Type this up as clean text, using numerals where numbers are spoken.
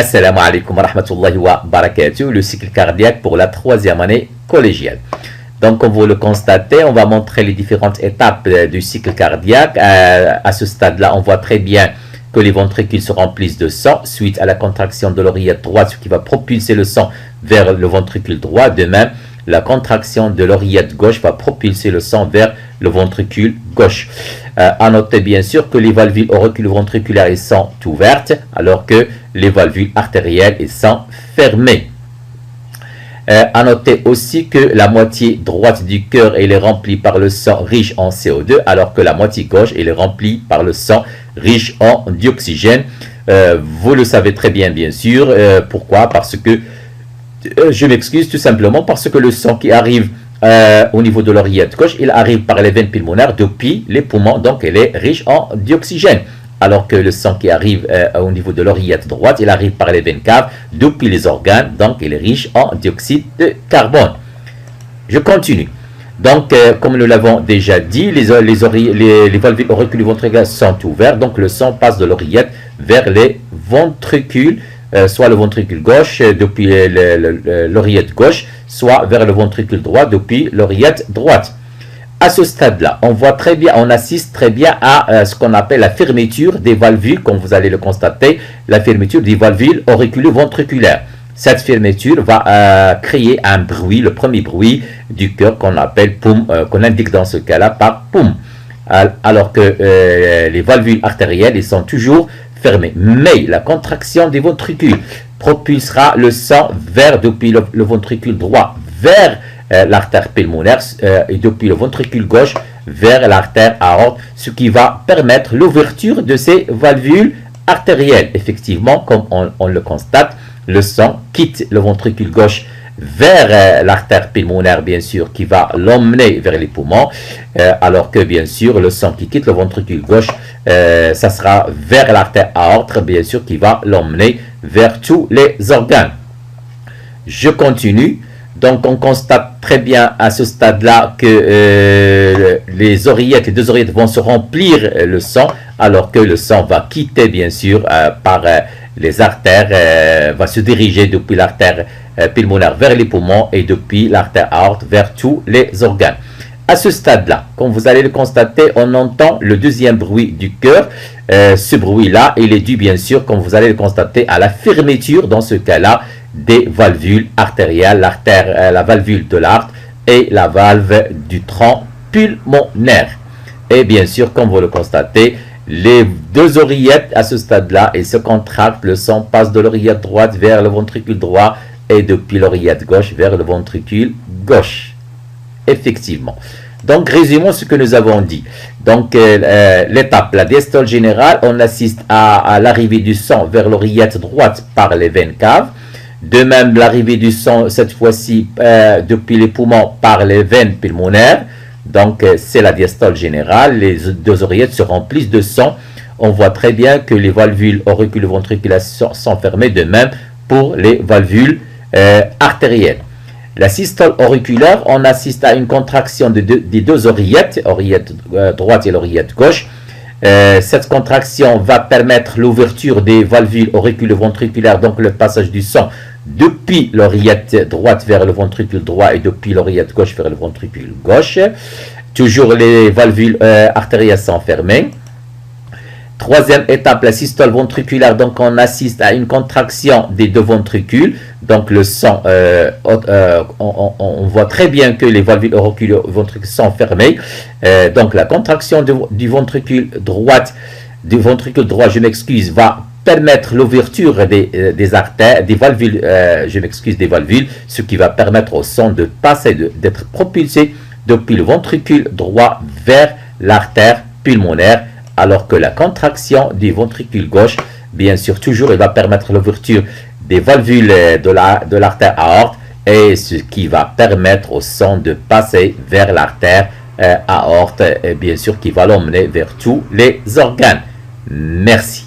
Assalamu alaikum wa rahmatullahi wa barakatuh, le cycle cardiaque pour la 3e année collégiale. Donc, comme vous le constatez, on va montrer les différentes étapes du cycle cardiaque. À ce stade-là, on voit très bien que les ventricules se remplissent de sang suite à la contraction de l'oreillette droite, ce qui va propulser le sang vers le ventricule droit. De même, la contraction de l'oreillette gauche va propulser le sang vers le ventricule gauche. À noter bien sûr que les valvules auriculo-ventriculaires sont ouvertes alors que les valvules artérielles sont fermées. À noter aussi que la moitié droite du cœur est remplie par le sang riche en CO2 alors que la moitié gauche est remplie par le sang riche en dioxygène. Vous le savez très bien, bien sûr. Pourquoi? Parce que je m'excuse tout simplement parce que le sang qui arrive au niveau de l'oreillette gauche, il arrive par les veines pulmonaires depuis les poumons, donc il est riche en dioxygène. Alors que le sang qui arrive au niveau de l'oreillette droite, il arrive par les veines caves depuis les organes, donc il est riche en dioxyde de carbone. Je continue. Donc, comme nous l'avons déjà dit, les valvules auriculo-ventriculaires sont ouvertes, donc le sang passe de l'oreillette vers les ventricules, soit le ventricule gauche depuis l'oreillette gauche, soit vers le ventricule droit depuis l'oreillette droite. À ce stade-là, on voit très bien, on assiste très bien à ce qu'on appelle la fermeture des valvules, comme vous allez le constater, la fermeture des valvules auriculo-ventriculaires. Cette fermeture va créer un bruit, le premier bruit du cœur qu'on appelle poum, qu'on indique dans ce cas-là par poum. Alors que les valvules artérielles, ils sont toujours fermées. Mais la contraction des ventricules propulsera le sang depuis le ventricule droit vers l'artère pulmonaire et depuis le ventricule gauche vers l'artère aorte, ce qui va permettre l'ouverture de ces valvules artérielles. Effectivement, comme on le constate, le sang quitte le ventricule gauche vers l'artère pulmonaire, bien sûr, qui va l'emmener vers les poumons, alors que, bien sûr, le sang qui quitte le ventricule gauche, ça sera vers l'artère aorte, bien sûr, qui va l'emmener vers tous les organes. Je continue. Donc, on constate très bien à ce stade-là que les deux oreillettes vont se remplir le sang, alors que le sang va quitter, bien sûr, par les artères, va se diriger depuis l'artère pulmonaire vers les poumons et depuis l'artère aorte vers tous les organes. À ce stade-là, comme vous allez le constater, on entend le deuxième bruit du cœur. Ce bruit-là, il est dû, bien sûr, comme vous allez le constater, à la fermeture, dans ce cas-là, des valvules artérielles, la valvule de l'artère et la valve du tronc pulmonaire. Et bien sûr, comme vous le constatez, les deux oreillettes à ce stade-là, elles se contractent, le sang passe de l'oreillette droite vers le ventricule droit et depuis l'oreillette gauche vers le ventricule gauche. Effectivement. Donc, résumons ce que nous avons dit. Donc, l'étape, la diastole générale, on assiste à l'arrivée du sang vers l'oreillette droite par les veines caves. De même, l'arrivée du sang, cette fois-ci, depuis les poumons par les veines pulmonaires. Donc, c'est la diastole générale. Les deux oreillettes se remplissent de sang. On voit très bien que les valvules auriculo-ventriculaires sont fermées. De même pour les valvules artérielles. La systole auriculaire, on assiste à une contraction des deux oreillettes, oreillette droite et l'oreillette gauche. Cette contraction va permettre l'ouverture des valvules auriculo-ventriculaires, donc le passage du sang depuis l'oreillette droite vers le ventricule droit et depuis l'oreillette gauche vers le ventricule gauche. Toujours les valvules artérielles sont fermées. Troisième étape, la systole ventriculaire, donc on assiste à une contraction des deux ventricules, donc le sang, on voit très bien que les valvules auriculo-ventriculaires sont fermées, donc la contraction du ventricule droit, je m'excuse, va permettre l'ouverture des artères, des valvules, des valvules, ce qui va permettre au sang de passer, d'être propulsé depuis le ventricule droit vers l'artère pulmonaire, alors que la contraction du ventricule gauche, bien sûr, toujours, il va permettre l'ouverture des valvules de l'artère aorte, et ce qui va permettre au sang de passer vers l'artère aorte, et bien sûr, qui va l'emmener vers tous les organes. Merci.